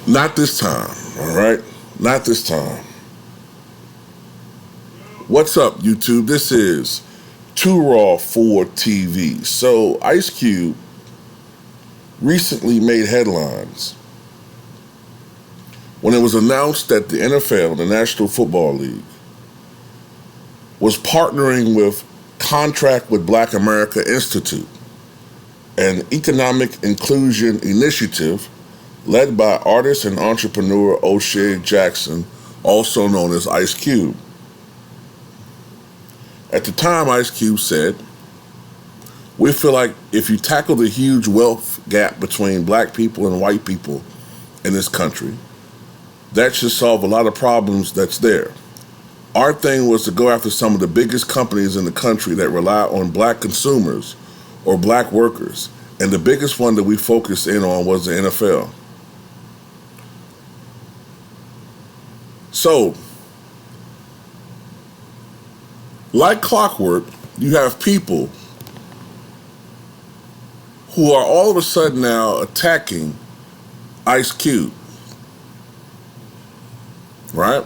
Not this time, all right? Not this time. What's up, YouTube? This is Too Raw for TV. So, Ice Cube recently made headlines when it was announced that the NFL, the National Football League, was partnering with Contract with Black America Institute, an economic inclusion initiative led by artist and entrepreneur O'Shea Jackson, also known as Ice Cube. At the time, Ice Cube said, "We feel like if you tackle the huge wealth gap between black people and white people in this country, that should solve a lot of problems that's there. Our thing was to go after some of the biggest companies in the country that rely on black consumers or black workers, and the biggest one that we focused in on was the NFL." So, like clockwork, you have people who are all of a sudden now attacking Ice Cube, right?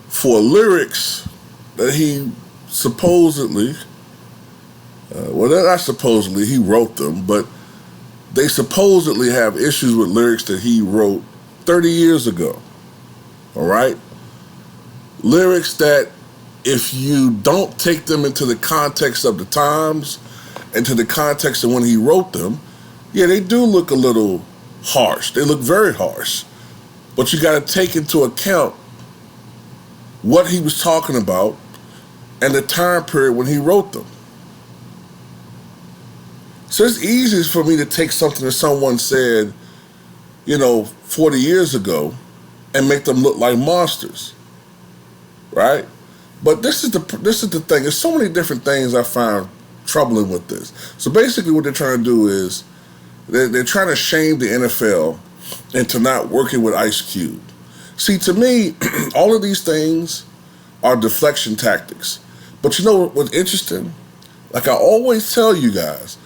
For lyrics that he supposedly, not supposedly, he wrote them, but they supposedly have issues with lyrics that he wrote 30 years ago, all right? Lyrics that, if you don't take them into the context of the times, into the context of when he wrote them, yeah, they do look a little harsh. They look very harsh. But you got to take into account what he was talking about and the time period when he wrote them. So it's easy for me to take something that someone said, 40 years ago and make them look like monsters, right? But this is the thing. There's so many different things I find troubling with this. So basically what they're trying to do is they're trying to shame the NFL into not working with Ice Cube. See, to me, all of these things are deflection tactics. But you know what's interesting? Like I always tell you guys,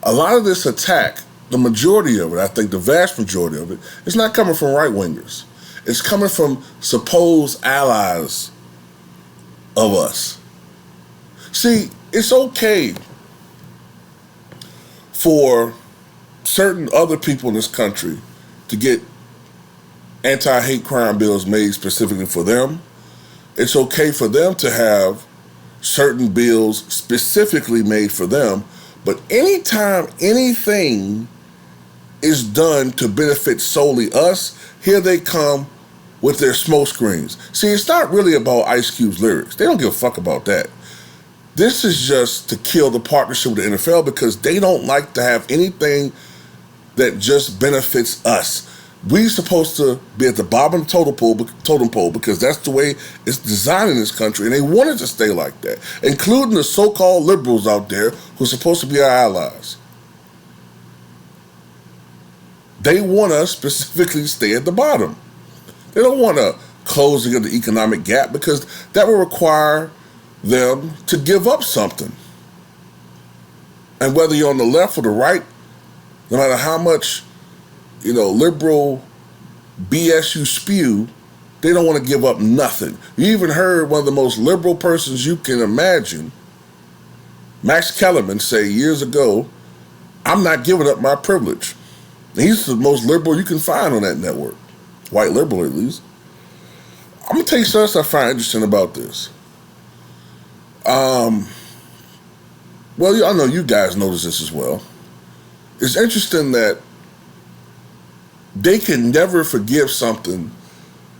a lot of this attack, the majority of it, I think the vast majority of it, is not coming from right-wingers. It's coming from supposed allies of us. See, it's okay for certain other people in this country to get anti-hate crime bills made specifically for them. It's okay for them to have certain bills specifically made for them. But anytime anything is done to benefit solely us, here they come with their smoke screens. See, it's not really about Ice Cube's lyrics. They don't give a fuck about that. This is just to kill the partnership with the NFL because they don't like to have anything that just benefits us. We're supposed to be at the bottom of the totem pole because that's the way it's designed in this country, and they want it to stay like that, including the so-called liberals out there who are supposed to be our allies. They want us specifically to stay at the bottom. They don't want a closing of the economic gap because that will require them to give up something. And whether you're on the left or the right, no matter how much, liberal BS you spew, they don't want to give up nothing. You even heard one of the most liberal persons you can imagine, Max Kellerman, say years ago, "I'm not giving up my privilege." He's the most liberal you can find on that network. White liberal, at least. I'm going to tell you something I find interesting about this. Well, I know you guys notice this as well. It's interesting that they can never forgive something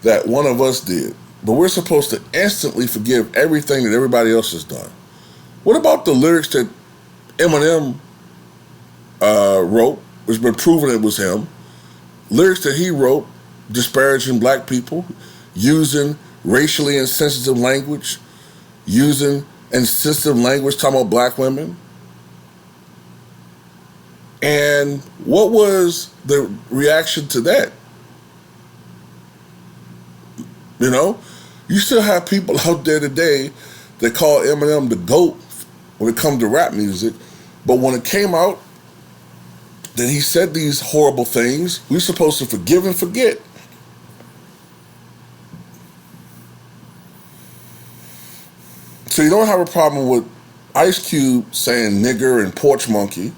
that one of us did, but we're supposed to instantly forgive everything that everybody else has done. What about the lyrics that Eminem wrote, which has been proven it was him? Lyrics that he wrote disparaging black people, using racially insensitive language, using insensitive language talking about black women. And what was the reaction to that? You still have people out there today that call Eminem the GOAT when it comes to rap music, but when it came out that he said these horrible things. We're supposed to forgive and forget. So you don't have a problem with Ice Cube saying nigger and porch monkey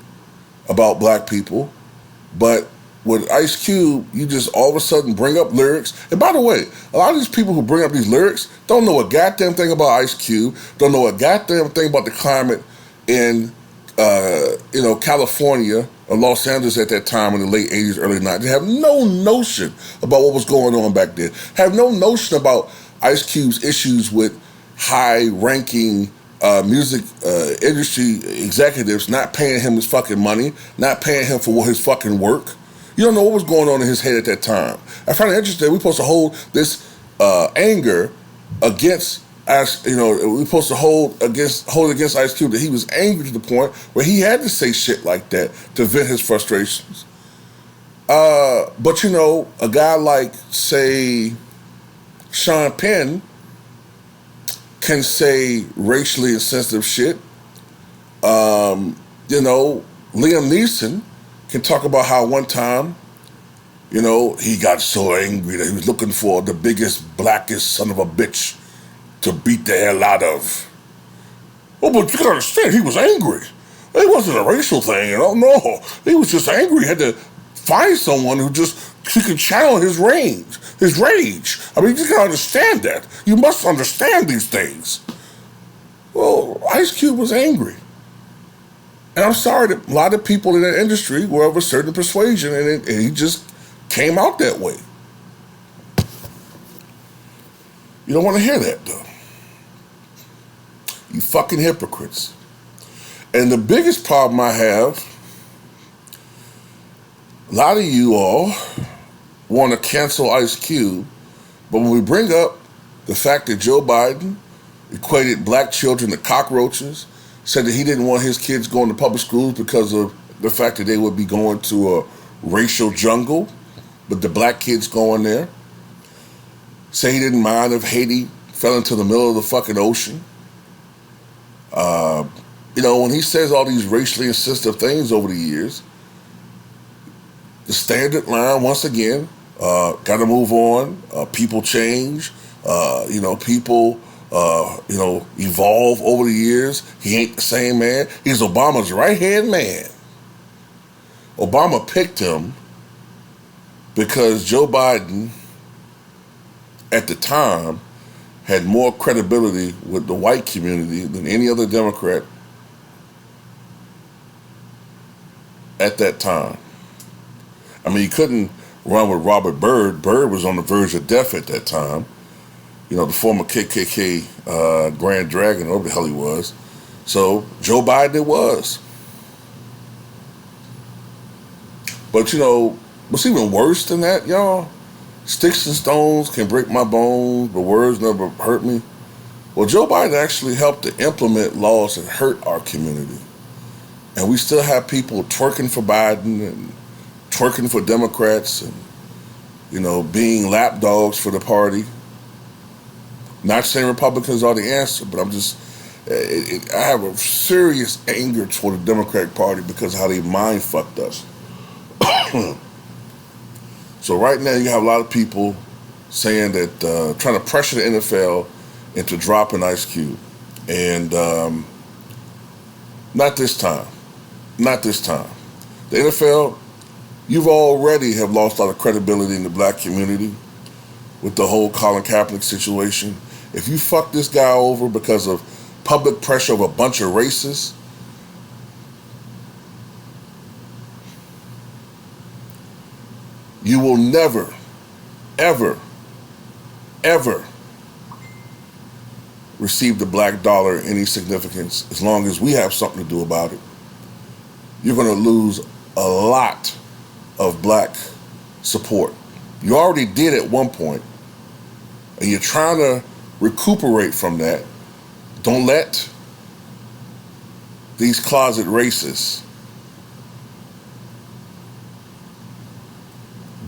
about black people, but with Ice Cube, you just all of a sudden bring up lyrics. And by the way, a lot of these people who bring up these lyrics don't know a goddamn thing about Ice Cube, don't know a goddamn thing about the climate in California or Los Angeles at that time in the late 80s, early 90s. They have no notion about what was going on back then. Have no notion about Ice Cube's issues with high-ranking music industry executives not paying him his fucking money, not paying him for his fucking work. You don't know what was going on in his head at that time. I find it interesting. We're supposed to hold this anger against us. We're supposed to hold against Ice Cube that he was angry to the point where he had to say shit like that to vent his frustrations. But a guy like, say, Sean Penn can say racially insensitive shit. Liam Neeson can talk about how one time, he got so angry that he was looking for the biggest, blackest son of a bitch to beat the hell out of. Oh, but you gotta understand, he was angry. It wasn't a racial thing, no. He was just angry. He had to find someone who he could channel his rage. I mean, you gotta understand that. You must understand these things. Well, Ice Cube was angry. And I'm sorry that a lot of people in that industry were of a certain persuasion, and he just came out that way. You don't want to hear that, though. You fucking hypocrites. And the biggest problem I have, a lot of you all want to cancel Ice Cube, but when we bring up the fact that Joe Biden equated black children to cockroaches, said that he didn't want his kids going to public schools because of the fact that they would be going to a racial jungle, but the black kids going there. Say he didn't mind if Haiti fell into the middle of the fucking ocean. When he says all these racially insensitive things over the years, the standard line, once again, got to move on. People change. People evolve over the years. He ain't the same man. He's Obama's right-hand man. Obama picked him because Joe Biden, at the time, had more credibility with the white community than any other Democrat at that time. I mean, he couldn't run with Robert Byrd. Byrd was on the verge of death at that time. The former KKK Grand Dragon, whatever the hell he was. So Joe Biden it was. But what's even worse than that, y'all? Sticks and stones can break my bones, but words never hurt me. Well, Joe Biden actually helped to implement laws that hurt our community. And we still have people twerking for Biden and twerking for Democrats and, being lapdogs for the party. Not saying Republicans are the answer, but I'm just, I have a serious anger toward the Democratic Party because of how they mind fucked us. So right now you have a lot of people saying that, trying to pressure the NFL into dropping Ice Cube. And not this time. Not this time. The NFL, you've already have lost a lot of credibility in the black community with the whole Colin Kaepernick situation. If you fuck this guy over because of public pressure of a bunch of racists, you will never, ever, ever receive the black dollar in any significance as long as we have something to do about it. You're going to lose a lot of black support. You already did at one point, and you're trying to recuperate from that. Don't let these closet racists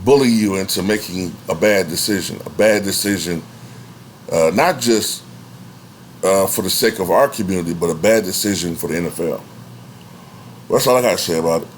bully you into making a bad decision. Not just for the sake of our community, but a bad decision for the NFL. That's all I got to say about it.